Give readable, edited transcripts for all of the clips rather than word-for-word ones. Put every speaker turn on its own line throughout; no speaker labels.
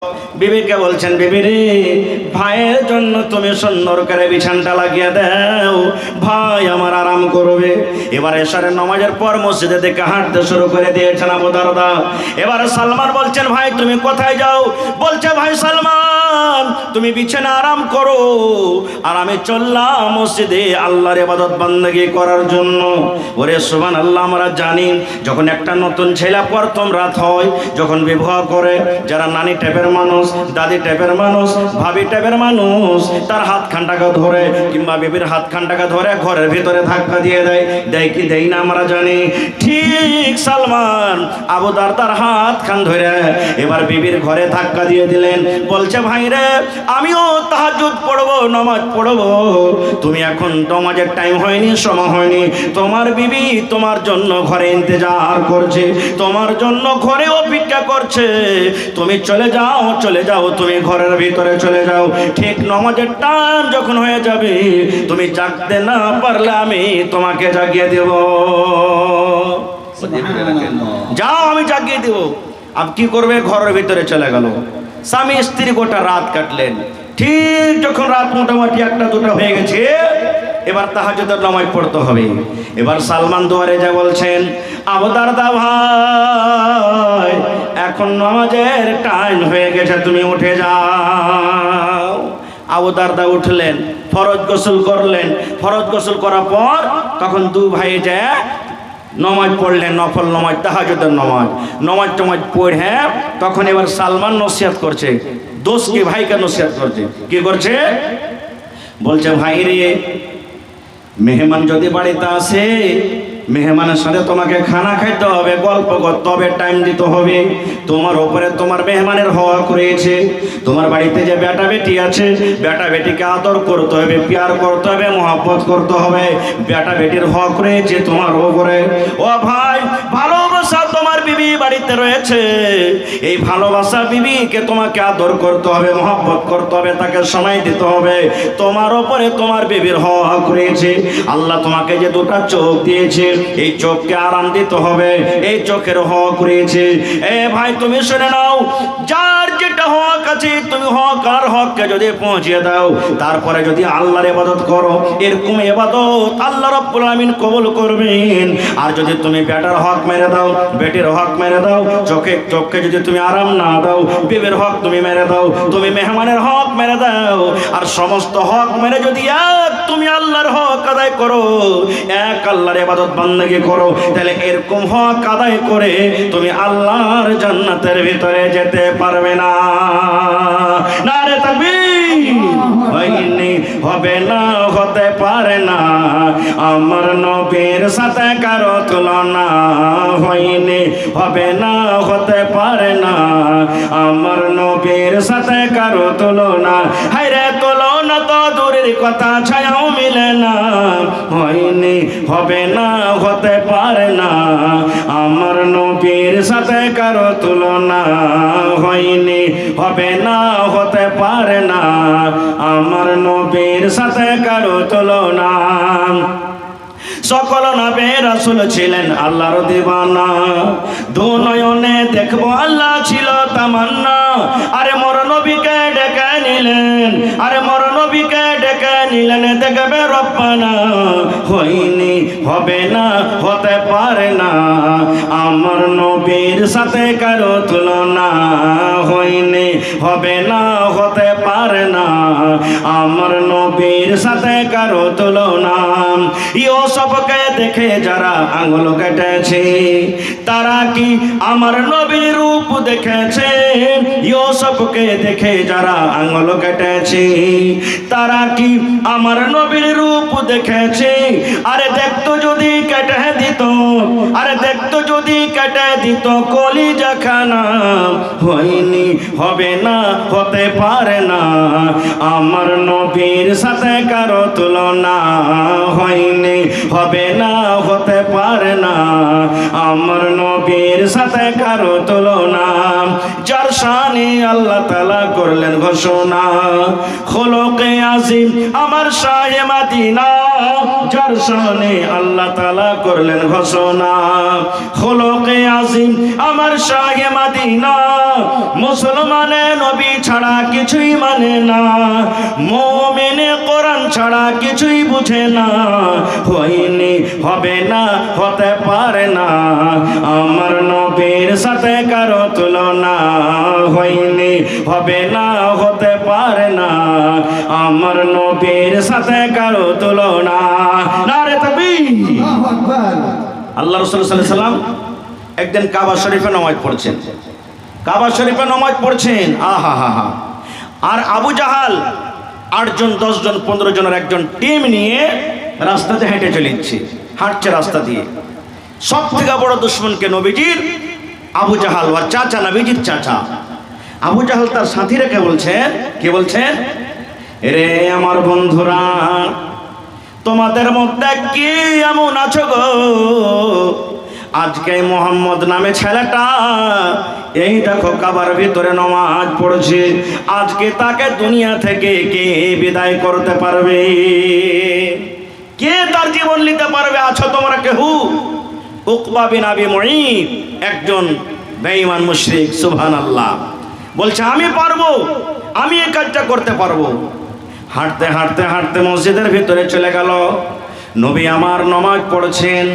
বিবিকে বলছেন, বিবি রে, ভাইয়ের জন্য তুমি সুন্দর করে বিছানটা লাগিয়ে দাও, ভাই আমার আরাম করবে। এবার এশারের নামাজের পর মসজিদে থেকে হাঁটতে শুরু করে দিয়েছেন আবু দারদা। এবার সালমান বলছেন, ভাই তুমি কোথায় যাও? বলছে, ভাই সালমান তুমি বিছানা আরাম করো, আর আমি চললাম মসজিদে আল্লাহর ইবাদত বান্দেগি করার জন্য। ওরে সুবহানাল্লাহ, আমরা জানি যখন একটা নতুন ছেলে প্রথম রাত হয়, যখন বিবাহ করে, যারা নানি টাইপের মানুষ, দাদি টাইপের মানুষ, ভাবি টাইপের মানুষ, তার হাত খানটাকে ধরে কিংবা বিবির হাত খানটাকে ধরে ঘরের ভিতরে ধাক্কা দিয়ে দেয়, দেয় কি দেয় না আমরা জানি। ঠিক সালমান আবু দারদার হাত খান ধরে এবার বিবির ঘরে ধাক্কা দিয়ে দিলেন। বলছে, ভাই রে, আমিও তাহাজ্জুদ পড়বো, নামাজ পড়বো, তুমি এখন নামাজের টাইম হয়নি, সময় হয়নি, তোমার বিবি তোমার জন্য ঘরে ইন্তজার করছে, তোমার জন্য ঘরে অপেক্ষা করছে, তুমি চলে যাও, চলে যাও, তুমি ঘরের ভিতরে চলে যাও। ঠিক নামাজের টাইম যখন হয়ে যাবে, তুমি জাগতে না পারলে আমি তোমাকে জাগিয়ে দেব। যাও, আমি জাগিয়ে দেব। আব কি করবে? ঘরের ভিতরে চলে গেল। স্বামী স্ত্রী গোটা রাত কাটলেন। ঠিক যখন রাত মোটামুটি 1-2 হয়ে গেছে, এবার তাহাজ্জুদের নামাজ পড়তে হবে। এবার সালমান দুয়ারে যা বলছেন, আবু দারদা ভাই, এখন নামাজের টাইম হয়ে গেছে, তুমি উঠে যাও। আবু দারদা উঠলেন, ফরজ গোসল করলেন। ফরজ গোসল করার পর তখন দু ভাই যায় নমাজ পড়লেন, নফল নমাজ, তাহাজ্জুদের নমাজ টমাজ পড়ে তখন এবার সালমান নসিহত করছে, দোষকে ভাইকে নসিহত করছে। কি করছে? বলছে, ভাই রে, মেহমান যদি বাড়িতে আসে, মেহমানের সাথে তোমাকে খানা খাইতে হবে, গল্প করতে হবে, টাইম দিতে হবে। তোমার ওপরে তোমার মেহমানের হক রয়েছে। তোমার বাড়িতে যে বেটা বেটি আছে, বেটা বেটিকে আদর করতে হবে, প্যার করতে হবে, মহব্বত করতে হবে। বেটা বেটির হক রয়েছে তোমার ওপরে। ও ভাই, ভালোবাসা তোমার বিবি বাড়িতে রয়েছে, এই ভালোবাসা বিবিকে তোমাকে আদর করতে হবে, মহব্বত করতে হবে, তাকে সময় দিতে হবে। তোমার ওপরে তোমার বিবির হক রয়েছে। আল্লাহ তোমাকে যে দুটা চোখ দিয়েছে, এই চোখকে আরাম দিতে হবে, এই চোখের হক রয়েছে। এ ভাই, তুমি শুনে নাও, যার যেটা হক আছে, তুমি হক আর হককে যদি পৌঁছে দাও, তারপরে যদি আল্লাহর ইবাদত করো, এরকম ইবাদত আল্লাহ রাব্বুল আমিন কবুল করবেন। আর যদি তুমি বেটার হক মেরে দাও, বেটির হক মেরে দাও, চোখকে যদি তুমি আরাম না দাও, বিবির হক তুমি মেরে দাও, তুমি মেহমানের হক মেরে দাও, আর সমস্ত হক মেরে যদি এক তুমি আল্লাহর হক আদায় করো, এক আল্লাহর ইবাদত বান্দেগি করো, তাহলে এরকম হক আদায় করে তুমি আল্লাহর জান্নাতের ভিতরে যেতে পারবে না। নারে তাকবীর! হয়নি, হবে না, হতে পারে না, আমার নবীর সাথে কারো তুলনা। হয়নি, হবে না, হতে পারে না, আমার নবীর সাথে কারো তুলনা। হায়রে, তুলনা তো দূরের কথা, ছায়াও মিলে না। হয়নি, হবে না, হতে পারে না, আমার নবীর সাথে কারো তুলনা। হয়নি, হবে না, হতে পারে না, আমার নবীর সাথে কারো তুলনা। সকল নবী রাসূল ছিলেন আল্লাহর দিওয়ানা, দু নয়নে দেখবো আল্লাহ ছিল তামান্না। আরে মোর নবীকে ডেকে নিলেন, আরে মোর নবীকে ডেকে নিলেন, দেখবে রব্বানা। হয়নি, হবে না, হতে পারে না, আমার নবীর সাথে কারো তুলনা। হয়নি, হবে না, হতে পারে না, আমার নবীর সাথে কারো তুলনা। ইউসুফকে দেখে যারা আঙুল কেটেছে, তারা কি আমার নবীর রূপ দেখেছে? ইউসুফকে দেখে যারা আঙুল কেটেছে, তারা কি আমার নবীর রূপ দেখেছে? আরে দেখতো যদি কেটে দিত, আরে দেখতো যদি কেটে দিত কলিজা খানা। হয়নি, হবে না, হতে পারে না, আমার নবীর সাথে কারো তুলনা। হয়নি, হবে না, হতে পারে না, আমার নবীর সাথে কারো তুলনা। যার শানে আল্লাহ তাআলা করলেন ঘোষণা। খোলকে আজিম আমার শাহে মদিনা, যার শানে আল্লাহ তাআলা করলেন ঘোষণা। খোলকে আজিম আমার শাহে মদিনা, মুসলমানে নবী ছাড়া কিছুই মানে না, মুমিনে কোরআন ছাড়া কিছুই বুঝে না। হয়নি, হবে না, হতে পারে না, আমার নবীর সাথে কারো তুলনা। হয়নি, হবে না, হতে পারে না, আমার নবীর সাথে কারো তুলনা। নারে তাকবীর। আল্লাহ রাসূল সাল্লাল্লাহু আলাইহি সাল্লাম একদিন কাবা শরীফে নামাজ পড়ছেন, কাবা শরীফে নামাজ পড়ছেন। আহা হা হা। আর আবু জাহাল 8 জন 10 জন 15 জনের একজন টিম নিয়ে রাস্তাতে হেঁটে চলেছে, হাঁটছে রাস্তা দিয়ে। সব থেকে বড় দুশ্মনকে নবীজির আবু জাহাল, ওর চাচা, নবীজির চাচা আবু জাহাল তার সাথীরা কে বলছেন, কে বলছেন, রে আমার বন্ধুরা, তোমাদের মধ্যে কি এমন আছো গো, আজকে মোহাম্মদ নামে ছেলেটা এই দেখো কাবার ভিতরে নামাজ পড়ছে, আজকে তাকে দুনিয়া থেকে কে বিদায় করতে পারবে, কে তার জীবন নিতে পারবে? আছো তোমরা কেউ? উকবা বিন আবি মুঈত একজন বেঈমান মুশরিক, সুবহানাল্লাহ, বলছে আমি পারবো, আমি এই কাজটা করতে পারবো। হাঁটতে হাঁটতে হাঁটতে মসজিদের ভিতরে চলে গেল। নবী আমার নামাজ পড়ছেন,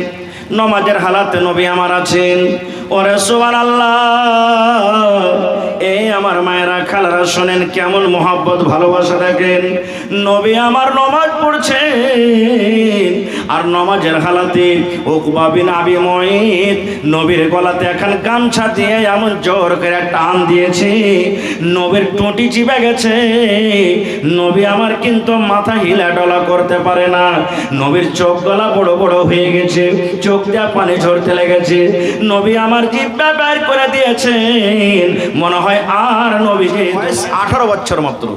নামাজের হালাতে নবী আমার আছেন। ওরে সুবহানাল্লাহ, এই আমার মায়েরা খালারা শোনেন কেমন মোহাব্বত ভালোবাসা দেখেন। নবী আমার নামাজ পড়ছেন, আর নামাজের হালাতে উকবা বিন আবি মুঈত নবীর গলাতে এখন গামছা দিয়ে এমন জোর করে টান দিয়েছে, নবীর টুটি চিপে গেছে। নবী আমার কিন্তু মাথা হিলা ডলা করতে পারে না। নবীর চোখ গলা বড় বড় হয়ে গেছে, চোখ দিয়ে পানি ঝরতে লেগেছে। নবী আমার জিহ্বা বের করে দিয়েছেন। মনে হয় আর নবীজি 18 বছর মাত্র।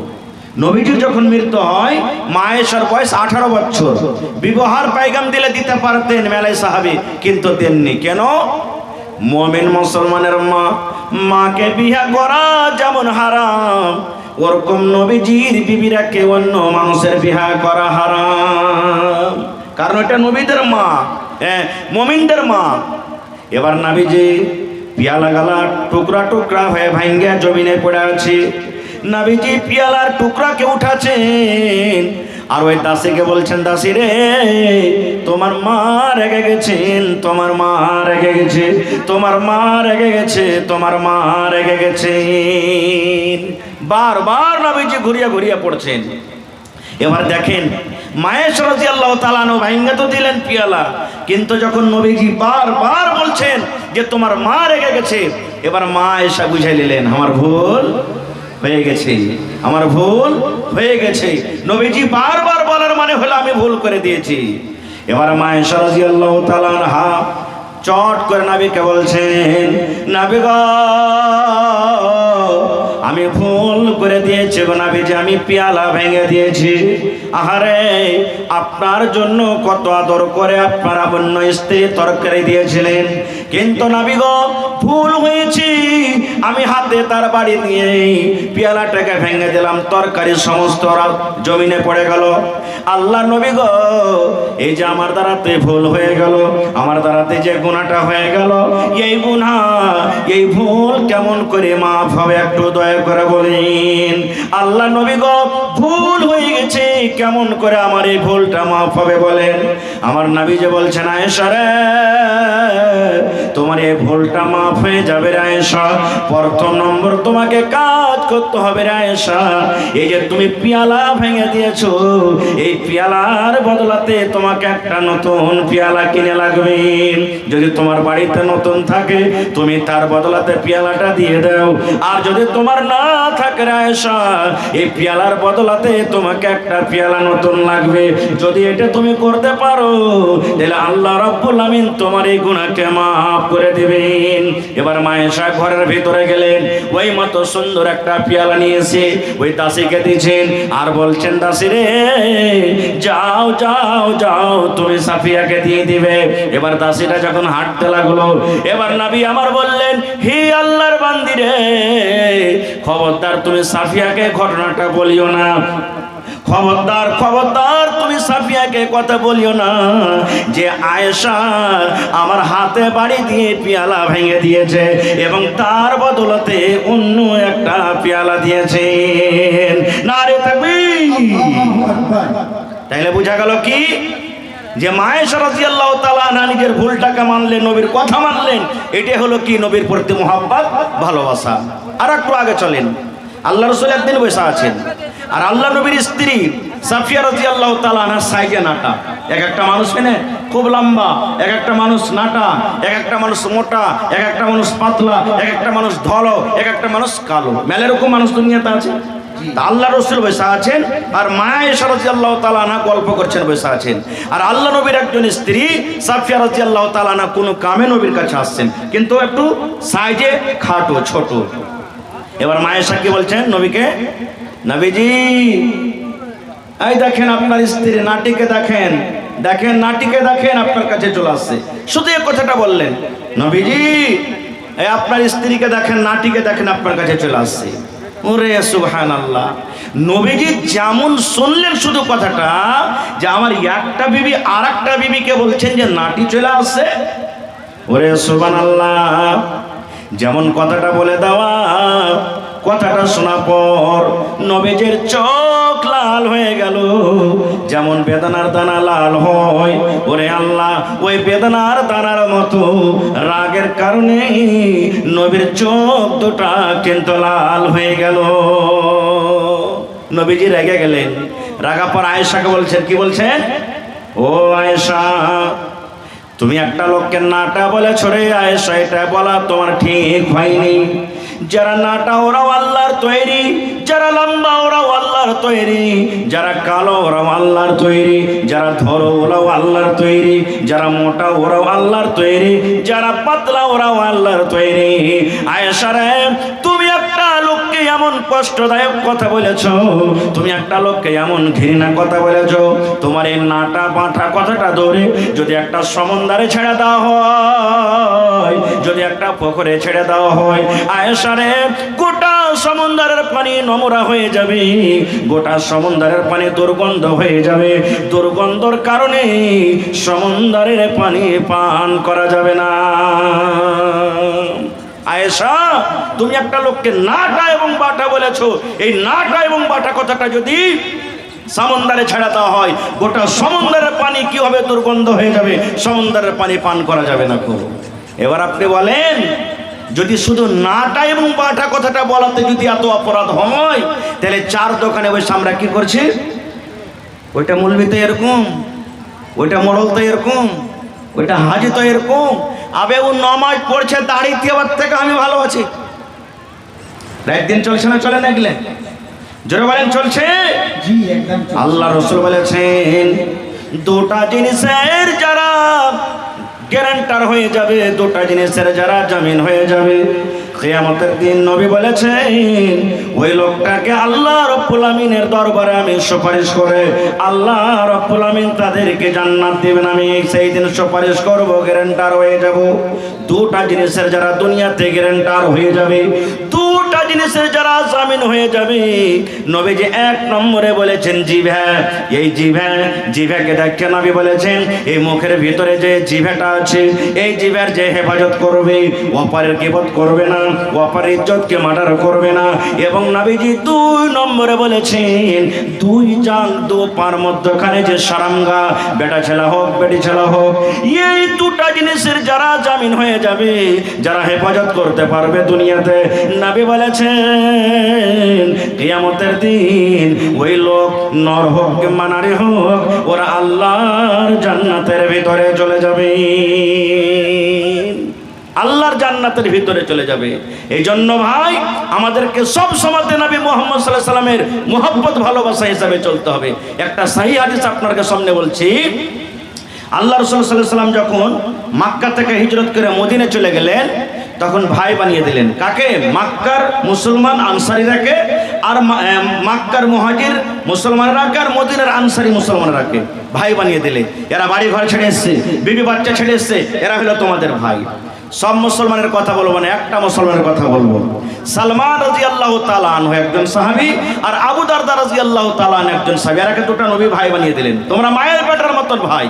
নবীজি যখন মৃত্যু হয় মা আয়েশার বয়স 18 বছর। বিবাহর পায়গাম দিলে দিতে পারতেন মেলাই সাহাবী, কিন্তু দেননি। কেন? মুমিন মুসলমানের মা, মাকে বিয়ে করা যেমন হারাম, ওরকম নবীজির বিবিরা কে অন্য মানুষের বিয়ে করা হারাম, কারণ এটা নবীদের মা, মুমিনদের মা। এবার নবীজি পিয়ালা গালা টুকরা টুকরা হয়ে ভাঙ্গা জমিনে পড়ে আছে। নবীজি পিয়ালার টুকরাকে উঠাছেন, আর ওই দাসীকে বলছেন, দাসী রে, তোমার মা রেগে গেছেন, তোমার মা রেগে গেছে, তোমার মা রেগে গেছে, তোমার মা রেগে গেছেন। বারবার নবীজি ঘুরিয়া ঘুরিয়া পড়ছেন। এবার দেখেন মায়ের রাদিয়াল্লাহু তাআলা আনহু ভাঙ্গা তো দিলেন পিয়ালা, কিন্তু যখন নবীজি বারবার বলছেন যে তোমার মা রেগে গেছে, এবার মা এসে বুঝাই নিলেন আমার ভুল হয়ে গেছে, আমার ভুল হয়ে গেছে। নবীজি বারবার বলার মানে হলো আমি ভুল করে দিয়েছি। এবার মা আয়েশা রাদিয়াল্লাহু তাআলা আনহা চট করে নবীকে বলছেন, নবী গো, আমি ভুল করে দিয়েছি গো নবীজি, আমি পেয়ালা ভেঙে দিয়েছি। আহারে, আপনার জন্য কত আদর করে আপনার অন্য স্ত্রী তরকারি দিয়েছিলেন, কিন্তু নবী গো ভুল হয়েছি, আমি হাতে তার বাড়ি নিয়ে পেয়ালাটাকে ভেঙে দিলাম, তরকারি সমস্ত জমিনে পড়ে গেল। আল্লাহ নবী গো, এই যে আমার দ্বারাতে ভুল হয়ে গেল, আমার দ্বারাতে যে গুনাহটা হয়ে গেল, এই গুনাহ, এই ভুল কেমন করে মাফ হবে একটু দয়া করে বলেন। আল্লাহ নবী গো, ভুল হয়ে গেছে, কেমন করে আমার এই ভুলটা মাফ হবে বলেন। আমার নবী যে বলছেন, আয়েশা রে, তোমার এই ভুলটা মাফ হয়ে যাবে রে আয়েশা। প্রথম নম্বর তোমাকে কাজ করতে হবে রে আয়েশা, এই যে তুমি পেয়ালা ভেঙে দিয়েছো, এই পেয়ালার বদলাতে তোমাকে একটা নতুন পেয়ালা কিনে লাগবে। যদি তোমার বাড়িতে নতুন থাকে তুমি তার বদলাতে পেয়ালাটা দিয়ে দাও, আর যদি তোমার না থাকে রে আয়েশা, এই পেয়ালার বদলাতে তোমাকে একটা পেয়ালা নতুন লাগবে। যদি এটা তুমি করতে পারো তাহলে আল্লাহ রাব্বুল আমিন তোমার এই গুনাহকে মাফ করে দিবেন। এবার মা আয়েশা ঘরের ভিতরে গেলেন, ওই মতো সুন্দর একটা পেয়ালা নিয়েছে, ওই দাসীকে দিয়েছেন আর বলছেন, দাসী রে যাও যাও যাও তুমি সাফিয়াকে দিয়ে দিবে। এবার দাসীটা যখন হাঁটতে লাগলো, এবার নবী আমার বললেন, হে আল্লাহর বান্দি রে, খবরদার তুমি সাফিয়াকে ঘটনাটা বলিও না। খবরদার খবরদার তুমি সাফিয়াকে কথা বলিও না যে আয়েশা আমার হাতে বাড়ি দিয়ে পেয়ালা ভেঙে দিয়েছে এবং তার বদলতে অন্য একটা পেয়ালা দিয়েছেন। নারে তাকবীর। তাইলে বোঝা গেল কি যে মা আয়েশা রাদিয়াল্লাহু তাআলা আনহা নিজের ভুলটাকে মানলেন, নবীর কথা মানলেন। এটা হলো কি নবীর প্রতি মুহাব্বত, ভালোবাসা। আর একটু আগে চলেন, আল্লাহ রাসূল একদিন বসে আছেন আর আল্লাহ নবীর স্ত্রী সাফিয়া রাদিয়াল্লাহু তাআলা আনহা সাইজে নাটা। এক একটা মানুষ কেনে খুব লম্বা, এক একটা মানুষ নাটা, এক একটা মানুষ মোটা, এক একটা মানুষ পাতলা, এক একটা মানুষ ধলো, এক একটা মানুষ কালো। মেলা রকম মানুষ দুনিয়াতে আছে। আল্লাহ রাসূল বসে আছেন আর মা আয়েশা রাদিয়াল্লাহু তাআলা আনহা গল্প করছেন বসে আছেন। আর আল্লাহ নবীর একজন স্ত্রী সাফিয়া রাদিয়াল্লাহু তাআলা আনহা কোনো কামে নবীর কাছে আসছেন, কিন্তু একটু সাইজে খাটো ছোট। এবার মা আয়েশা কি বলছেন নবীকে, নবীজি এই দেখেন আপনার স্ত্রী নাটিকে দেখেন, দেখেন নাটিকে দেখেন, আপনার কাছে চলে আসছে। শুধু এই কথাটা বললেন, নবীজি এই আপনার স্ত্রীকে দেখেন, নাটিকে দেখেন, আপনার কাছে চলে আসছে। ওরে সুবহানাল্লাহ, নবীজি যেমন শুনলেন শুধু কথাটা যে আমার একটা বিবি আর একটা বিবিকে বলছেন যে নাটি চলে আসছে। ওরে সুবহানাল্লাহ, যেমন কথাটা বলে দেওয়া, কথাটা শোনার পর নবীজির চোখ লাল হয়ে গেল, যেমন বেদনার দানা লাল হয়। ওরে আল্লাহ, ওই বেদনার দানার মতো রাগের কারণে নবীর চোখ দুটা কিন্তু লাল হয়ে গেল। নবীজি রেগে গেলেন, রাগা পর আয়েশাকে বলছেন, কি বলছেন, ও আয়েশা তুমি একটা লোককে নাটা বলেছ রে আয়েশা, এটা বলা তোমার ঠিক হয়নি। যারা নাটা ওরাও আল্লাহর তৈরি, যারা লম্বা ওরাও আল্লাহর তৈরি, যারা কালো ওরাও আল্লাহর তৈরি, যারা ধরো ওরাও আল্লাহর তৈরি, যারা মোটা ওরাও আল্লাহর তৈরি, যারা পাতলা ওরাও আল্লাহর তৈরি। আয়েশা রে, তুমি একটা লোককে এমন কষ্টদায়ক কথা বলেছ, তুমি একটা লোককে এমন ঘৃণা কথা বলেছ, তোমার এই নাটা বাঁটা কথাটা ধরে যদি একটা সমুদ্রে ছেড়ে দেওয়া হয়, যদি একটা পুকুরে ছেড়ে দেওয়া হয়, আয়েশা রে গোটা সমুদ্রের পানি নোংরা হয়ে যাবে, গোটা সমুদ্রের পানি দুর্গন্ধ হয়ে যাবে, দুর্গন্ধর কারণে সমুদ্রের পানি পান করা যাবে না। আয়েশা, তুমি একটা লোককে নাটা এবং বাটা বলেছো, এই নাটা এবং বাটা কথাটা যদি সমুদ্রে ছেড়ে দেওয়া হয়, গোটা সমুদ্রের পানি কি হবে, দুর্গন্ধ হয়ে যাবে, সমুদ্রের পানি পান করা যাবে না। এবার আপনি বলেন, যদি শুধু নাটা এবং বাটা কথাটা বলাতে যদি এত অপরাধ হয়, তাহলে চার দোকানে বসে আমরা কি করছি, ওইটা মৌলবি তো এরকম, ওইটা মোড়ল তো এরকম, ওইটা হাজি তো এরকম, আবে ও নমাজ পড়ছে দাড়ি দেওয়ার থেকে আমি ভালো আছি। একদিন চলছে না, চলে না গেলে জোরে বলেন, চলছে। আল্লাহ রাসূল বলেছেন, দুটা জিনিসের যারা গ্যারান্টার হয়ে যাবে, দুটা জিনিসের যারা জামিন হয়ে যাবে, কিয়ামতের দিন নবী বলেছেন ওই লোকটাকে আল্লাহ রাব্বুল আমিনের দরবারে আমি সুপারিশ করে আল্লাহ রাব্বুল আমিন তাদেরকে জান্নাত দিবেন। আমি সেই দিন সুপারিশ করব, গ্যারান্টার হয়ে যাব। দুটা জিনিসের যারা দুনিয়াতে গ্যারান্টার হয়ে যাবে, দুটা জিনিসের যারা জামিন হয়ে যাবে, নবীজি এক নম্বরে বলেছেন জিভা। এই জিভাকে দেখে নবী বলেছেন এই মুখের ভিতরে যে জিভাটা আছে, এই জিভার যে হেফাজত করবে, অপরের গীবত করবে না, অপরের ইজ্জতকে মার্ডার করবে না। এবং নবীজি দুই নম্বরে বলেছেন দুই জান দু পার মধ্যখানে যে সারাঙ্গা, বেটা ছেলা হোক বেটি ছেলা হোক, এই দুটা জিনিসের যারা জামিন হয়ে যাবে, যারা হেফাজত করতে পারবে দুনিয়াতে, নবী বলেছেন কিয়ামতের দিন ওই লোক নর হোক কিংবা নারী হোক, ওরা আল্লাহর জান্নাতের ভিতরে চলে যাবে। আল্লাহর জান্নাতের ভিতরে চলে যাবে। এই জন্য ভাই আমাদেরকে সব সময়তে নবী মুহাম্মদ সাল্লাল্লাহু আলাইহি সাল্লামের মুহাব্বত ভালোবাসা হিসাবে চলতে হবে। একটা সহিহ হাদিস আপনাদের সামনে বলছি। আল্লাহ রাসূল সাল্লাল্লাহু আলাইহি সাল্লাম যখন মক্কা থেকে হিজরত করে মদিনা চলে গেলেন, তখন ভাই বানিয়ে দিলেন। কাকে? মক্কার মুসলমান আনসারীরাকে, আর মক্কার মুহাজির মুসলমানরাকে, আর মদিনার আনসারী মুসলমানরাকে ভাই বানিয়ে দিলে। এরা বাড়ি ঘর ছেড়ে এসছে, বিবি বাচ্চা ছেড়ে এসছে, এরা হলো তোমাদের ভাই। সব মুসলমানের কথা বলবো না, একটা মুসলমানের কথা বলবো। সালমান রাদিয়াল্লাহু তাআলা আনহু একজন সাহাবী, আর আবু দারদা রাদিয়াল্লাহু তাআলা আনহু একজন সাহাবী। এরাকে দুটো নবী ভাই বানিয়ে দিলেন। তোমরা মায়ের পেটের মতন ভাই,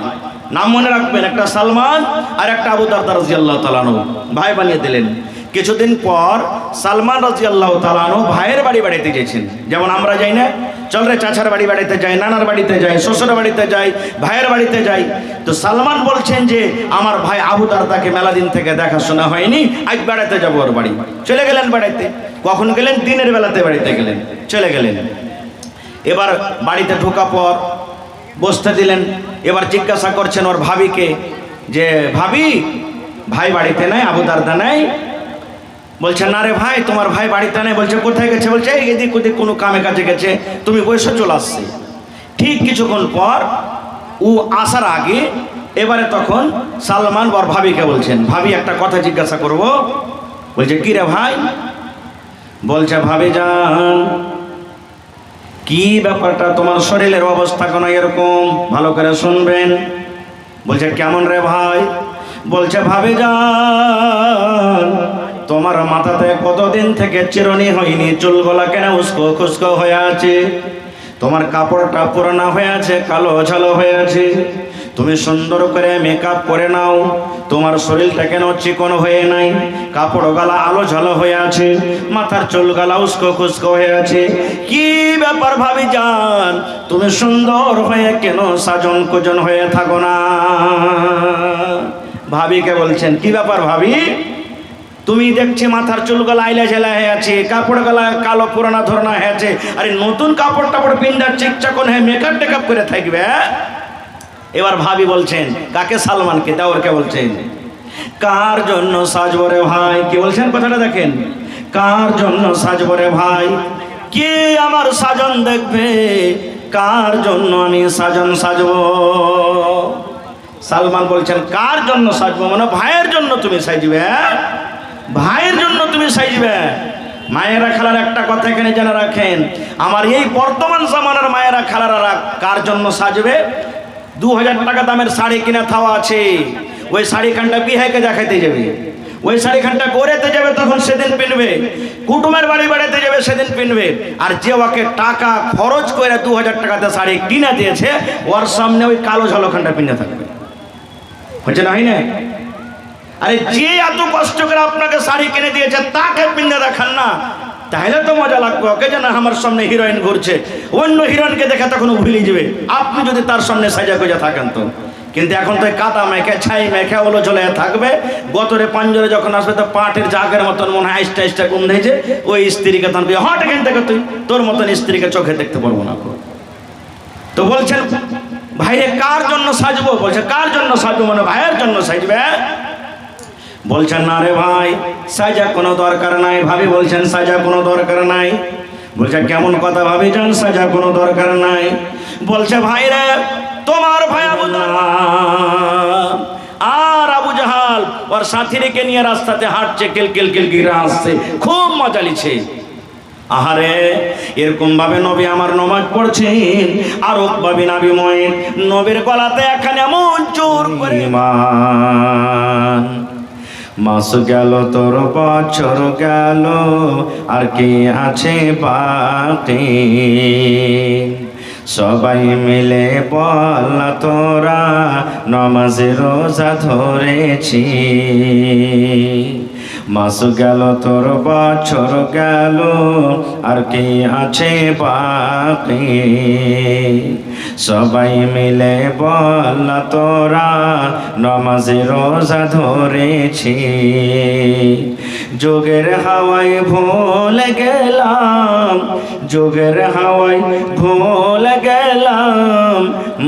নাম মনে রাখবেন, একটা সালমান আর একটা আবু দারদা রাদিয়াল্লাহু তাআলা আনহু ভাই বানিয়ে দিলেন। কিছুদিন পর সালমান রাদিয়াল্লাহু তাআলা আনহু ভাইয়ের বাড়ি বেড়াতে গেছেন। যেমন আমরা যাই না, চল রে চাচার বাড়ি বেড়াতে যাই, নানার বাড়িতে যাই, শ্বশুর বাড়িতে যাই, ভাইয়ের বাড়িতে যাই। তো সালমান বলছেন যে আমার ভাই আবু দারদাকে মেলা দিন থেকে দেখাশোনা হয়নি, আজ বেড়াতে যাবো ওর বাড়ি। চলে গেলেন বেড়াইতে। কখন গেলেন? দিনের বেলাতে বাড়িতে গেলেন, চলে গেলেন। এবার বাড়িতে ঢোকা পর বসতে দিলেন। এবার জিজ্ঞাসা করছেন ওর ভাবিকে যে ভাবি, ভাই বাড়িতে নাই, আবু দারদা নাই? বলছে না রে ভাই, তোমার ভাই বাড়িতে নেই। বলছে কোথায় গেছে? বলছে এদিক ওদিক কোনো কামে কাজে গেছে, তুমি বসে চলে আসছে। ঠিক কিছুক্ষণ পর ও আসার আগে এবারে তখন সালমান ওর ভাবিকে বলছেন, ভাবি একটা কথা জিজ্ঞাসা করব। বলছে কি রে ভাই? বলছে ভাবি যান, কি ব্যাপারটা, তোমার শরীরের অবস্থা কেন এরকম? ভালো করে শুনবেন। বলছে কেমন রে ভাই? বলছে ভাবি যান, তোমার মাথাতে কতদিন থেকে চিরুনি হয়নি, চুলগুলা কেন উস্কো খুস্কো হয়ে আছে, তোমার কাপড়টা পুরানা হয়ে আছে, কালো ঝালো হয়ে আছে, তুমি সুন্দর করে মেকআপ করে নাও, তোমার শরীরটা কেন চিকন হয়ে নাই, কাপড় গালা আলো ঝালো হয়ে আছে, মাথার চুল গালা উস্কো খুস্কো হয়ে আছে, কি ব্যাপার ভাবি যান, তুমি সুন্দর হয়ে কেন সাজন কুজন হয়ে থাকো না? ভাবিকে বলছেন কি ব্যাপার ভাবি, তুমি দেখছি মাথার চুলগুলো আইলা ঝেলা হয়ে আছে, কাপড় গলা কালো পুরানা ধরনা হয়ে আছে, আরে নতুন কাপড় টাপড় পিন্ডার চিকচাকন হয়ে মেকআপ টেকআপ করে থাকবে। এবার ভাবি বলছেন কাকে? সালমানকে। দেওরকে বলছেন কার জন্য সাজবো রে ভাই? কি বলছেন কথাটা দেখেন, কার জন্য সাজবো রে ভাই? কে আমার সাজন দেখবে? কার জন্য আমি সাজন সাজবো? সালমান বলছেন কার জন্য সাজবো? মানে ভাইয়ের জন্য তুমি সাজবে, ভাইয়ের জন্য তুমি সাজবে। মায়েরা খালার একটা কথা এখানে জেনে রাখেন, আমার এই বর্তমান জামানার মায়েরা খালারা কার জন্য সাজবে? 2000 টাকা দামের শাড়ি কিনে থাওয়া আছে, ওই শাড়িখানটা বিহাইকে দেখাইতে যাবে, ওই শাড়িখানটা গড়েতে যাবে, তখন সেদিন পিনবে, কুটুমের বাড়ি বেড়াতে যাবে সেদিন পিনবে। আর যে ওকে টাকা খরচ করে 2000 টাকাতে শাড়ি কিনে দিয়েছে, ওর সামনে ওই কালো ঝালোখানটা পিনে থাকবে। হচ্ছে না, হয় না? আরে যে এত কষ্ট করে আপনাকে শাড়ি কিনে দিয়েছে তাকে পিনে দেখান না, তাহলে তো মজা লাগবে। ওকে যে না আমার সামনে হিরোইন ঘুরছে, অন্য হিরোইনকে দেখে তখন ভুলে যাবে আপনি যদি তার সামনে সাজা গোজা থাকেন তো। কিন্তু এখন তো কাদা মেখে ছাই মেখে ওলো চলে থাকবে, গতরে পাঞ্জরে যখন আসবে তো পাটের জাগের মতন মনে হয় আইসটা আইসটা কম দিয়েছে, ওই স্ত্রীকে তখন হট এখান থেকে তুই তোর মতন স্ত্রীকে চোখে দেখতে পারবো না। তো বলছেন ভাইরে কার জন্য সাজবো? বলছে কার জন্য সাজবো? মানে ভাইয়ের জন্য সাজবে। বলছেন না রে ভাই, সাজা কোনো দরকার নাই। ভাবি বলছেন সাজা কোনো দরকার নাই। বলছে কেমন কথা ভাবি যান, সাজা কোনো দরকার নাই? বলছে ভাই রে, তোমার ভাই আবু আর আবু জাহাল ওর সাথীকে নিয়ে রাস্তাতে হাঁটছে, কিলকিল কিলকিল আসছে, খুব মজা লিছে। আহারে এরকম ভাবে নবী আমার নমাজ পড়ছেন, আর ভাবি নাবি ময় নবীর গলাতে এখানে এমন জোর করে মাস গেল তোর বছর গেল, আর কি আছে বাকি? সবাই মিলে বল তোরা নমাজে রোজা ধরেছি। মাস গেল তোর বছর গেল, আর কি আছে বাকি? সবাই মিলে বল তোরা নমাজে রোজা ধরেছি। যোগের হাওয়ায় ভুলে গেলাম, যোগের হাওয়ায় ভুলে গেলাম,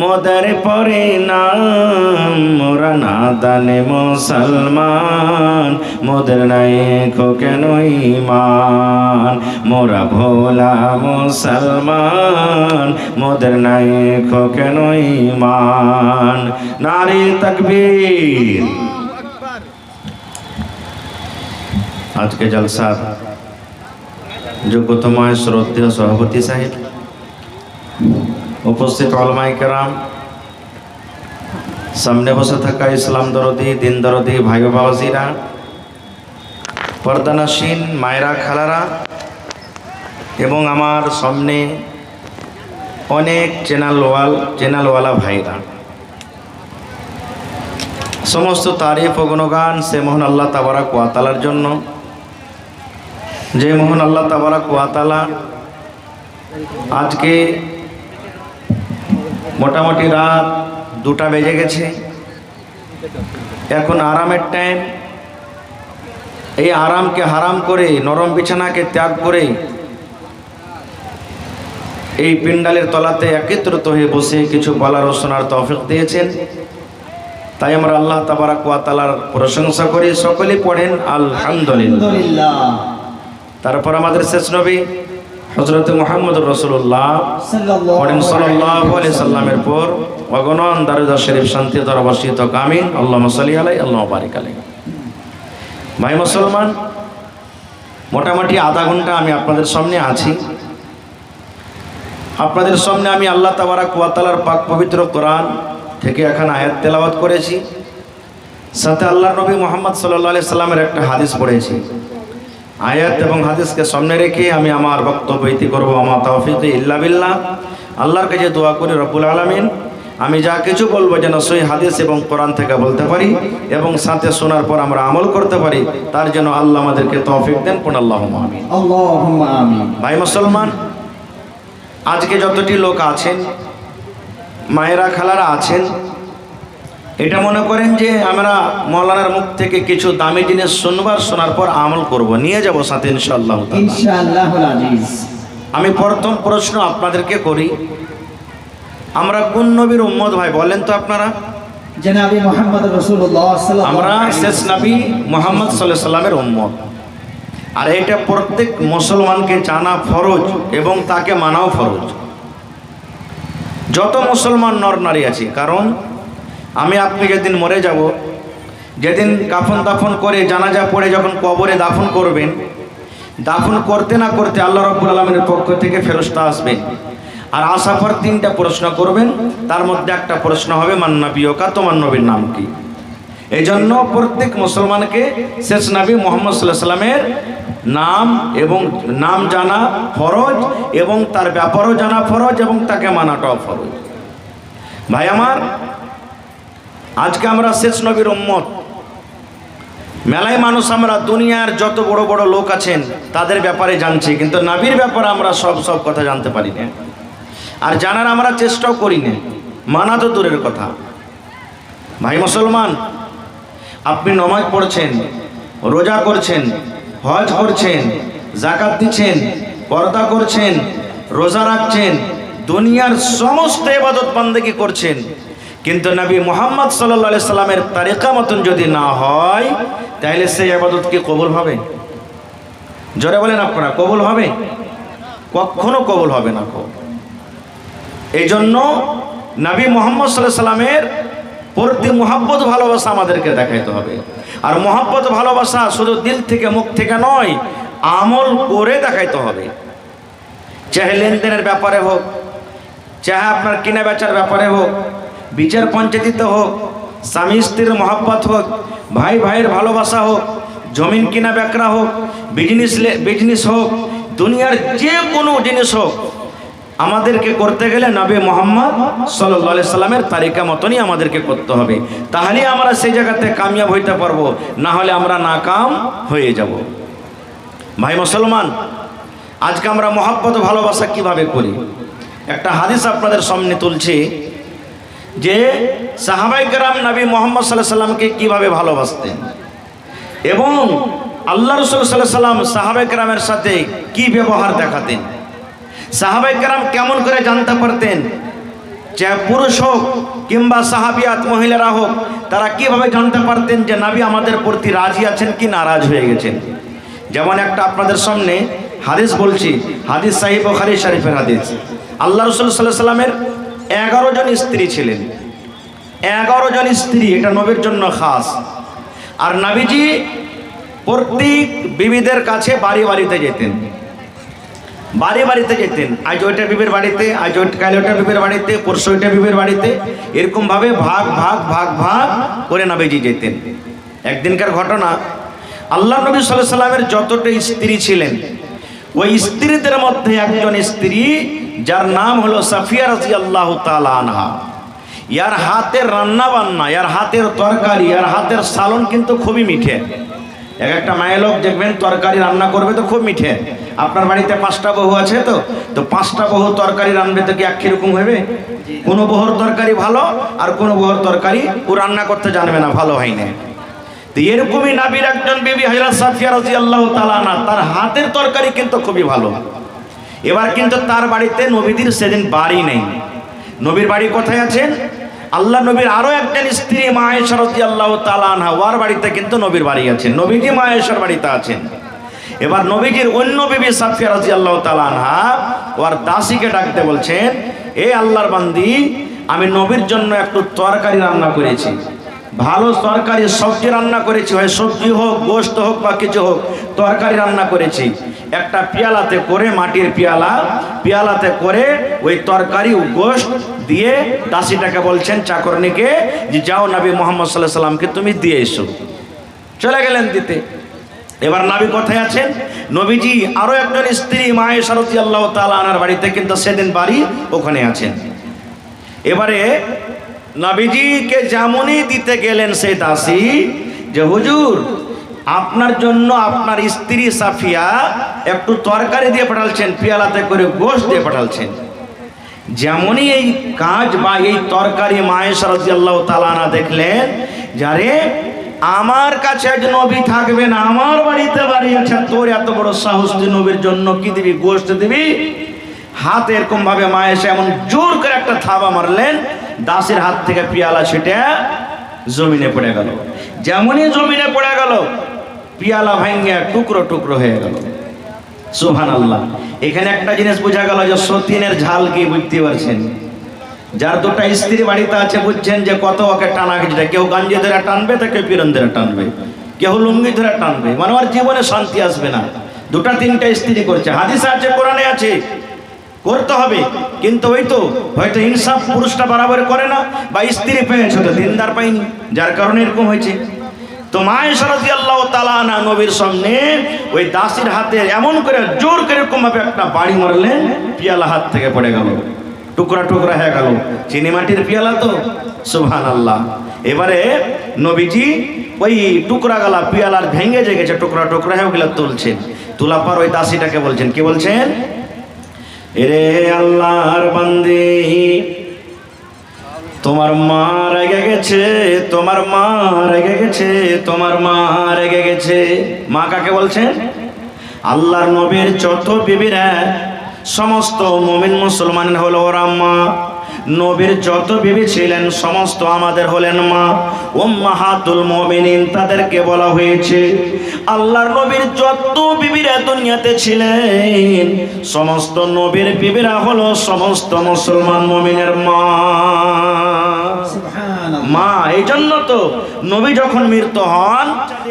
মোদের পরে নাম মোরা নাদানে মুসলমান, মোদের নাই কেন ঈমান, মোরা ভোলা মুসলমান, মোদের নাই কেন ঈমান। নারে তাকবীর। আজকে জলসার যোগ্যতম শ্রদ্ধেয় সভাপতি সাহেব, উপস্থিত উলামায়ে কেরাম, সামনে বসে থাকা ইসলাম দরদি, দিন দরদি ভাই বাবাজিরা, পর্দানাসীন মায়েরা খালারা, এবং আমার সামনে অনেক চ্যানেলওয়ালা ভাইরা, সমস্ত তারিফ ও গুণগান সে মহান আল্লাহ তাবারাক ওয়া তাআলার জন্য, যে মহান আল্লাহ তাবারাক ওয়া তাআলা আজকে মোটামুটি রাত 2টা বেজে গেছে, এখন আরামের টাইম। এই আরামকে হারাম করে, নরম বিছানাকে ত্যাগ করে এই পিন্ডালের তলাতে একত্রিত হয়ে বসে কিছু বলার ও শোনার তৌফিক দিয়েছেন, তাই আমরা আল্লাহ তাবারাক ওয়া তাআলার প্রশংসা করি। সকলেই পড়েন আলহামদুলিল্লাহ। তারপর আমাদের শেষ নবী হযরত মুহাম্মদুর রাসূলুল্লাহ সাল্লাল্লাহু আলাইহি সাল্লামের পর অগণন দরুদ শরীফ শান্তি দরবর্ষিত আমিন। আল্লাহুম্মা সাল্লি আলাইহি আল্লাহুম্মা বারিক আলাইহি। ভাই মুসলমান, মোটামুটি আধা ঘন্টা আমি আপনাদের সামনে আছি। আপনাদের সামনে আমি আল্লাহ তাবারাক ওয়া তাআলার পাক পবিত্র কোরআন থেকে এখন আয়াত তেলাওয়াত করেছি, সাথে আল্লাহর নবী মুহাম্মদ সাল্লাল্লাহু আলাইহি সাল্লামের একটা হাদিস পড়েছি। আয়াত এবং হাদিসকে সামনে রেখে আমি আমার বক্তব্য ইতি করবো। আমা তাওফীক ইল্লা বিল্লাহ। আল্লাহর কাছে দোয়া করি রব্বুল আলামিন আমি যা কিছু বলবো যেন সহি হাদিস এবং কোরআন থেকে বলতে পারি এবং সাথে শোনার পর আমরা আমল করতে পারি, তার জন্য আল্লাহ আমাদেরকে তৌফিক দেন। পড়ুন আল্লাহুম্মা আমিন।
আল্লাহুম্মা আমিন।
ভাই মুসলমান, আজকে যতটি লোক আছেন, মায়েরা খালারা আছেন, এটা মনে করেন যে আমরা মৌলানার মুখ থেকে কিছু দামি জিনিস শোনার পর আমল করব, নিয়ে যাব সাথে ইনশাআল্লাহ।
ইনশাআল্লাহুল আজিজ।
আমি প্রথম প্রশ্ন আপনাদেরকে করি, আমরা কোন নবীর উম্মত ভাই বলেন তো আপনারা?
জনাবে মুহাম্মদ রাসূলুল্লাহ সাল্লাল্লাহু
আমরা
আলাইহি
শেষ নবী মুহাম্মদ সাল্লাল্লাহু আলাইহি সাল্লামের উম্মত, আর এটা প্রত্যেক মুসলমানকে জানা ফরজ এবং তাকে মানাও ফরজ, যত মুসলমান নর নারী আছে। কারণ আমি আপনি যেদিন মরে যাব, যেদিন কাফন দাফন করে জানাজা পড়ে যখন কবরে দাফন করবেন, দাফন করতে না করতে আল্লাহ রাব্বুল আলামিনের পক্ষ থেকে ফেরেশতা আসবেন, আর আসার পর 3টা প্রশ্ন করবেন। তার মধ্যে একটা প্রশ্ন হবে মান নবিয়ুকা, তোমার নবীর নাম কি? এই জন্য প্রত্যেক মুসলমানকে শেষ নবী মুহাম্মদ সাল্লাল্লাহু আলাইহি সাল্লামের নাম এবং নাম জানা ফরজ, এবং তার ব্যাপারও জানা ফরজ, এবং তাকে মানাটাও ফরজ। ভাই আমার, আজকে আমরা শেষ নবীর উম্মত। মেলায় মানুষ আমরা দুনিয়ার যত বড় বড় লোক আছেন তাদের ব্যাপারে জানছি, কিন্তু নবীর ব্যাপারে আমরা সব কথা জানতে পারি না, আর জানার আমরা চেষ্টাও করি না, মানা তো দূরের কথা। ভাই মুসলমান, আপনি নামাজ পড়ছেন, রোজা করছেন, হজ করছেন, যাকাত দিচ্ছেন, পর্দা করছেন, রোজা রাখছেন, দুনিয়ার সমস্ত ইবাদত বান্দেগি করছেন, কিন্তু নবী মুহাম্মদ সাল্লাল্লাহু আলাইহি সাল্লামের তরিকা মতন যদি না হয়, তাহলে সেই ইবাদত কি কবুল হবে? জোরে বলেন আপনারা, কবুল হবে? কখনো কবুল হবে না। এই জন্য নবী মুহাম্মদ সাল্লাল্লাহু আলাইহি সাল্লামের প্রতি মুহাব্বত ভালোবাসা আমাদেরকে দেখাইতে হবে। আর মুহাব্বত ভালোবাসা শুধু দিল থেকে মুখ থেকে নয়, আমল করে দেখাইতে হবে। চাহে লেনদেনের ব্যাপারে হোক, চাহে আপনার কিনা বেচার ব্যাপারে হোক, বিচার পঞ্চায়েতিতে হোক, স্বামী স্ত্রীর মহব্বত হোক, ভাই ভাইয়ের ভালোবাসা হোক, জমিন কিনা বেকরা হোক, বিজনেস হোক, দুনিয়ার যে কোনো জিনিস হোক, আমাদেরকে করতে গেলে নবী মুহাম্মদ সাল্লাল্লাহু আলাইহি সাল্লামের তরিকা মতনই আমাদেরকে করতে হবে। তাহলে আমরা সেই জায়গাতে কামিয়াব হইতে পারবো, না হলে আমরা নাকাম হয়ে যাব। ভাই মুসলমান, আজকে আমরা মহব্বত ভালোবাসা কিভাবে করি? একটা হাদিস আপনাদের সামনে তুলছি যে সাহাবায়ে কেরাম নবী মুহাম্মদ সাল্লাল্লাহু আলাইহি সাল্লামকে কিভাবে ভালোবাসতেন, এবং আল্লাহ রাসূল সাল্লাল্লাহু আলাইহি সাল্লাম সাহাবায়ে কেরামের সাথে কি ব্যবহার দেখাতেন, সাহাবায়ে কেরাম কেমন করে জানতে পারতেন চাহে পুরুষ হোক কিংবা সাহাবিয়াত মহিলারা হোক, তারা কিভাবে জানতে পারতেন যে নবী আমাদের প্রতি রাজি আছেন কি নারাজ হয়ে গেছেন? যেমন একটা আপনাদের সামনে হাদিস বলছি, হাদিস সাহিহ বুখারী শরীফের হাদিস। আল্লাহ রাসূল সাল্লাল্লাহু আলাইহি ওয়াসাল্লামের 11 জন স্ত্রী ছিলেন। 11 জন স্ত্রী, এটা নবীর জন্য খাস। আর নবীজি প্রত্যেক বিবিদের কাছে বাড়ি বাড়িতে যেতেন, বাড়ি বাড়িতে যেতেন। আজ ওইটা বিবির বাড়িতে, আজ কাল ওইটা বিবির বাড়িতে, পরশু ওইটা বিবির বাড়িতে, এরকমভাবে ভাগ ভাগ ভাগ ভাগ করে নবীজি যেতেন। একদিনকার ঘটনা, আল্লাহ নবী সাল্লাল্লাহু আলাইহি ওয়াসাল্লামের যতটা স্ত্রী ছিলেন, ওই স্ত্রীদের মধ্যে একজন স্ত্রী যার নাম হলো সাফিয়া রাদিয়াল্লাহু তাআলা আনহা। ইয়ার হাতের রান্না বান্না, ইয়ার হাতের তরকারি, ইয়ার হাতের সালন কিন্তু খুবই মিঠে। এক একটা মায়ের লোক দেখবেন তরকারি রান্না করবে তো খুব মিঠে। আপনার বাড়িতে 5টা বহু আছে, তো 5টা বহু তরকারি রান্নাবে তো কি একই রকম হবে? কোনো বহুর তরকারি ভালো আর কোনো বহুর তরকারি ও রান্না করতে জানবে না, ভালো হয় না। তো এরকমই নবীর একজন বিবি হযরত সাফিয়া রাদিয়াল্লাহু তাআলা আনহা, তার হাতের তরকারি কিন্তু খুবই ভালো। এবার কিন্তু তার বাড়িতে নবীদের সেদিন বাড়ি নেই। নবীর বাড়ি কোথায় আছেন? আল্লাহ নবীর আরো একজন স্ত্রী মা আয়েশা রাদিয়াল্লাহু তাআলা আনহা, ওর বাড়িতে কিন্তু নবীর বাড়ি আছেন, নবীজি মা আয়েশার বাড়িতে আছেন। এবার নবীজির অন্য বিবি সাফিয়া রাদিয়াল্লাহু তাআলা আনহা ওর দাসীকে ডাকতে বলছেন, এ আল্লাহর বান্দি, আমি নবীর জন্য একটু তরকারি রান্না করেছি, ভালো তরকারি সবজি রান্না করেছি, হয় সবজি হোক গোশত হোক বা কিছু হোক, তরকারি রান্না করেছি। একটা পেয়ালাতে করে, মাটির পেয়ালাতে করে ওই তরকারি গোশত দিয়ে দাসীটাকে বলছেন, চাকরনিকে, যে যাও নবী মুহাম্মদ সাল্লাল্লাহু আলাইহি ওয়াসাল্লামকে তুমি দিয়ে এসো। চলে গেলেন দিতে। এবার নবী কোথায় আছেন? নবীজি আরো একজন স্ত্রী মা আয়েশা রাদিয়াল্লাহু তাআলা আনহার বাড়িতে কিন্তু সেদিন বাড়ি, ওখানে আছেন। এবারে নবীজিকে যেমনই দিতে গেলেন সেই দাসী, যে হুজুর আপনার জন্য আপনার স্ত্রী সাফিয়া একটু তরকারি দিয়ে পাঠালছেন, পেয়ালাতে করে গোশত দিয়ে পাঠালছেন। যেমনই এই কাজ বা এই তরকারি মা আয়েশা রাদিয়াল্লাহু তাআলা আনহা দেখলেন, যারে আমার কাছে আজ নবী থাকবে না, আমার বাড়িতে বাড়ি আছে, তোর এত বড় সাহস, তুই নবীর জন্য কি দিবি? গোশত দিবি? হাত এরকম ভাবে মা এসে এমন জোর করে একটা থাবা মারলেন, দাসের হাত থেকে পেয়ালা ছিটে জমিনে পড়ে গেল। যেমনই জমিনে পড়ে গেল, পেয়ালা ভাঙ্গে টুকরো টুকরো হয়ে গেল। সুবহানাল্লাহ। এখানে একটা জিনিস বোঝা গেল যে সতীনের ঝাল কি, বুঝতে পারছেন? যার দুটা স্ত্রী বাড়িতে আছে বুঝছেন যে কত ওকে টানা খিচড়া, কেউ গাঞ্জি ধরে টানবে, তো কেউ পিরন ধরে টানবে, কেউ লুঙ্গি ধরে টানবে, মানে ওর জীবনে শান্তি আসবে না। দুটা তিনটা স্ত্রী করছে, হাদিসে আছে, কোরআনে আছে, করতে হবে। কিন্তু ওই তো হয়তো ইনসাফ পুরুষটা বরাবর করে না, বা স্ত্রী পেয়েছে তো দিনদার পাইনি, যার কারণে এরকম হয়েছে। তো মা আয়েশা রাদিয়াল্লাহু তাআলা আনহা নবীর সামনে ওই দাসীর হাতে এমন করে জোর করে এরকম ভাবে একটা বাড়ি মারলেন, পেয়ালা হাত থেকে পড়ে গেল, টুকরা টুকরা হয়ে গেল। চিনি মাটির পেয়ালা তো, সুবহানাল্লাহ। এবারে নবীজি ওই টুকরা গালা পেয়ালার ভেঙে যে গেছে, টুকরা টুকরা হয়ে গেলে তুলছেন। তোলা পর ওই দাসীটাকে বলছেন, কি বলছেন? এরে আল্লাহর বান্দি, তোমার মা রেগে গেছে, তোমার মা রেগে গেছে, তোমার মা রেগে গেছে। মা কাকে বলছেন? আল্লাহর নবীর যত বিবিরা, সমস্ত মুমিন মুসলমান হলো ওরা মা। নবীর যত বিবি ছিলেন সমস্ত আমাদের হলেন মা। উম্মাহাতুল মুমিনিন তাদেরকে বলা হয়েছে। আল্লাহর নবীর যত বিবিরা দুনিয়াতে ছিলেন সমস্ত নবীর বিবিরা হলো সমস্ত মুসলমান মুমিনের মা। মা, এই জন্য তো নবী যখন মৃত্যু হন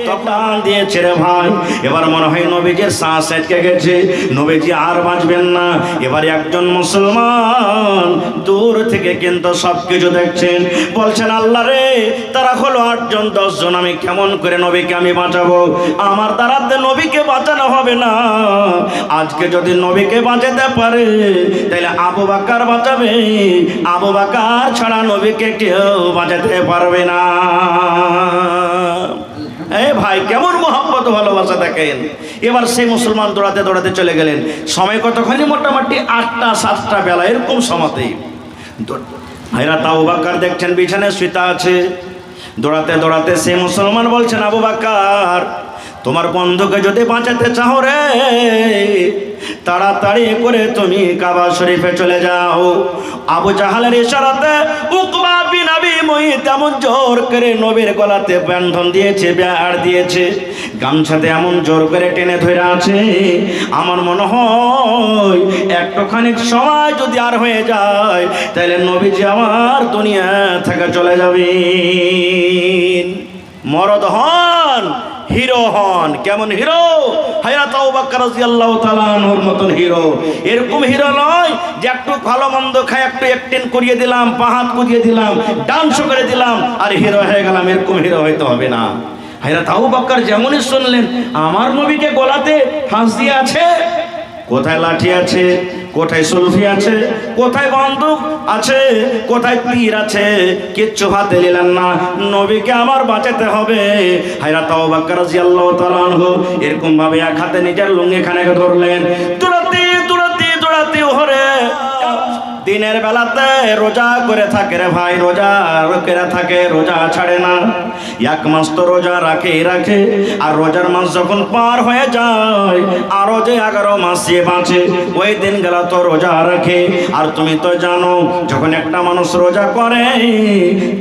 তখন দিয়েছে রে ভাই, এবার মনে হয় নবীজির শ্বাস আটকে গেছে, নবীজি আর বাঁচবেন না। এবার একজন মুসলমান দূর থেকে কিন্তু সবকিছু দেখছেন, বলছেন আল্লাহ রে, তারা হলো 8 জন 10 জন, আমি কেমন করে নবীকে আমি বাঁচাবো? আমার দ্বারাতে নবীকে বাঁচানো হবে না। আজকে যদি নবীকে বাঁচাতে পারে তাহলে আবু বকর বাঁচাবে, আবু বকর ছাড়া নবীকে কেউ বাঁচাতে পারবে না। এই ভাই কেমন মোহাম্মত ভালোবাসা দেখেন। এবার সেই মুসলমান দৌড়াতে দৌড়াতে চলে গেলেন। সময় কতখানি? মোটামুটি 8টা 7টা বেলা এরকম সময়তেই হযরত আবু বকর দেখছেন বিছানায় শুয়ে আছে। দৌড়াতে দৌড়াতে সেই মুসলমান বলছেন, আবু বকর, তোমার বন্ধুকে যদি বাঁচাতে চাও রে, তাড়াতাড়ি করে তুমি কাবা শরীফে চলে যাও। আবু জাহালের ইশারাতে উকবা বিন আবি মুইত এমন জোর করে নবীর গলাতে বন্ধন দিয়েছে, বেড় দিয়েছে, গামছাতে এমন জোর করে টেনে ধরে আছে, আমার মনে হয় একটুখানি সময় যদি আর হয়ে যায় তাহলে নবীজি আমার দুনিয়া থেকে চলে যাবেন। মরদ হন, হিরো হন। কেমন হিরো? হযরত আবু বকর রাদিয়াল্লাহু তাআলা আনহুর মতন হিরো। এরকম হিরো নয় যে একটু ভালো মন্দ খায় একটু অ্যাক্টিং করিয়ে দিলাম, পাহাত কুজিয়ে দিলাম, ডান্স করে দিলাম আর হিরো হয়ে গেলাম। এরকম হিরো হইতে হবে না। হযরত আবু বকর যেমনই শুনলেন আমার নবীকে গলাতে ফাঁস দিয়ে আছে, কোথায় লাঠি আছে, কোথায় সুলফি আছে, কোথায় বন্দুক আছে, কোথায় তীর আছে, কিচ্ছু হাতে নিলেন না। নবীকে আমার বাঁচাতে হবে। হযরত আবু বকর রাদিয়াল্লাহু তাআলা আনহু এরকম ভাবে এক হাতে নিজের লুঙ্গি খানাকে ধরলেন, দৌড়াতে দৌড়াতে দৌড়াতে ওরে দিনের বেলাতে রোজা করে থাকে রে ভাই, রোজা করে থাকে, রোজা ছাড়ে না। এক মাস তো রোজা রাখে আর রোজার মাস যখন পার হয়ে যায় আরো যে 11 মাস যে বাঁচে ওই দিন গেল তো রোজা রাখে। আর তুমি তো জানো যখন একটা মানুষ রোজা করে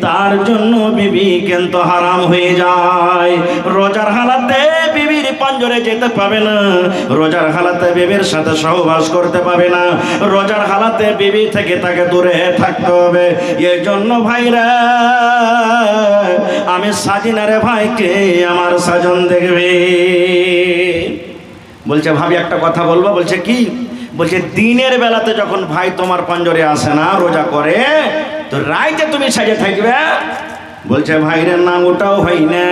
তার জন্য বিবি কিন্তু হারাম হয়ে যায়। রোজার হালাতে বিবির পাঞ্জরে যেতে পাবে না, রোজার হালাতে বিবির সাথে সহবাস করতে পাবে না, রোজার হালাতে বিবি থেকে তাকে দূরে থাকতে হবে। এই জন্য ভাইরা আমি সাজিনারে ভাইকে আমার সাজন দেখবে। বলছে ভাবি একটা কথা বলবো। বলছে কি? বলছে দিনের বেলাতে যখন ভাই তোমার পাঞ্জরে আসে না রোজা করে তো রাইতে তুমি সাজে থাকবে। বলছে ভাইরে না ওটাও হয় না।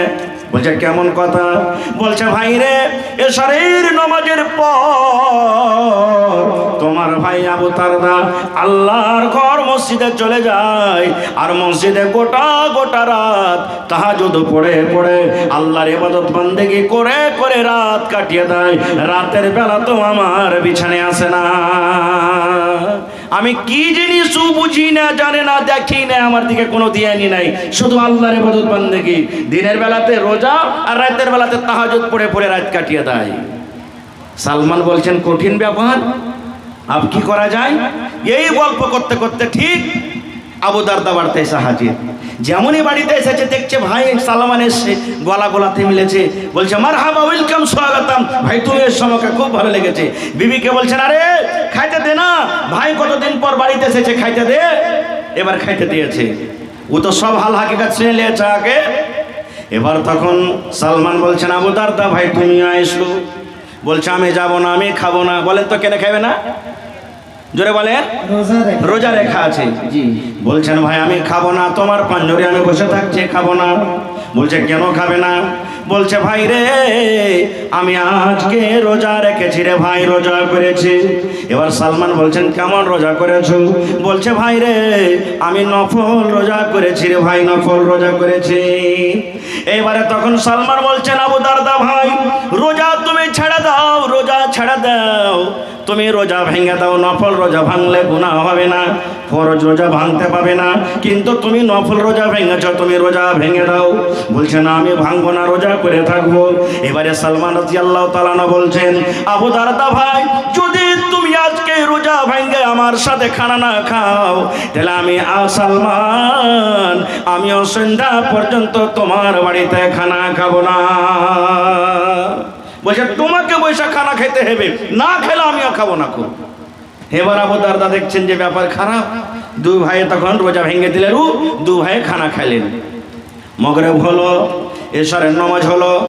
বলছে কেমন কথা? বলছে ভাইরে এশারের নামাজের পর তোমার ভাই আবু তারদা আল্লাহর ঘর মসজিদে চলে যায় আর মসজিদে গোটা গোটা রাত তাহাজ্জুদ পড়ে পড়ে আল্লাহর ইবাদত বন্দেগী করে করে রাত কাটিয়ে দেয়। রাতের বেলা তো আমার বিছানায় আসে না। আমি কি জিনিস বুঝি না, জানে না, দেখি না, আমার দিকে কোনো ধ্যানই নাই, শুধু আল্লাহর ইবাদত বন্দেগী। দিনের বেলাতে রোজা আর রাতের বেলাতে তাহাজ্জুদ পড়ে পড়ে রাত কাটিয়ে দেয়। সালমান বলছেন কঠিন ব্যাপার, আব কি করা যায়? এই গল্প করতে করতে ঠিক আবু দারদা বাড়িতে এসে হাজির। যেমনই বাড়িতে এসেছে দেখছে ভাই সালমান এসে গলা গলাতে মিলেছে। বলছে মারহাবা, ওয়েলকাম, স্বাগতম ভাই, তুমি এর আমাকে খুব ভালো লেগেছে। বিবিকে বলছেন আরে খাইতে দে না, ভাই কতদিন পর বাড়িতে এসেছে, খাইতে দে। এবার খাইতে দিয়েছে। ও তো সব হাল হাকিকত শুনে নিয়েছে আগে। এবার তখন সালমান বলছেন আবু দারদা ভাই তুমি আইসো। বলছে আমি যাব না, আমি খাবো না। বলেন তো কেন খাবে না? জোরে বলেন। রোজা রেখা আছে।
জি।
বলছেন ভাই আমি খাবো না, তোমার পাঞ্জরে আমি বসে থাকছি, খাবো না। বলছে কেন খাবে না? বলছে ভাই রে আমি আজকে রোজা রেখেছি রে ভাই, রোজা করেছি। এবার সালমান বলছেন কেমন রোজা করেছো? বলছে ভাই রে আমি নফল রোজা করেছি রে ভাই, নফল রোজা করেছি। এবারে তখন সালমান বলছেন আবু দারদা ভাই রোজা তুমি ছেড়ে দাও, রোজা ছেড়ে দাও, তুমি রোজা ভেঙে দাও। নফল রোজা ভাঙলে গুনাহ হবে না, ফরজ রোজা ভাঙতে পাবে না, কিন্তু তুমি নফল রোজা ভেঙেছ, তুমি রোজা ভেঙে দাও। বলছে না আমি ভাঙবো না, রোজা করে থাকবো। এবারে সালমান রাদিয়াল্লাহু তাআলা আনহু বলছেন আবু দারদা ভাই যদি তুমি আজকে রোজা ভেঙে আমার সাথে খানা না খাও তাহলে আমি সালমান আমিও সন্ধ্যা পর্যন্ত তোমার বাড়িতে খানা খাবো না। বলছে তোমাকে বৈশা খানা খেতে হবে, না খেলে আমিও খাবো না। খুব এবার আবু দারদা দেখছেন যে ব্যাপার খারাপ। দুই ভাই তখন রোজা ভেঙে দিলেন, দু ভাই খানা খাইলেন। মগরিব হলো, এশারের নামাজ হলো।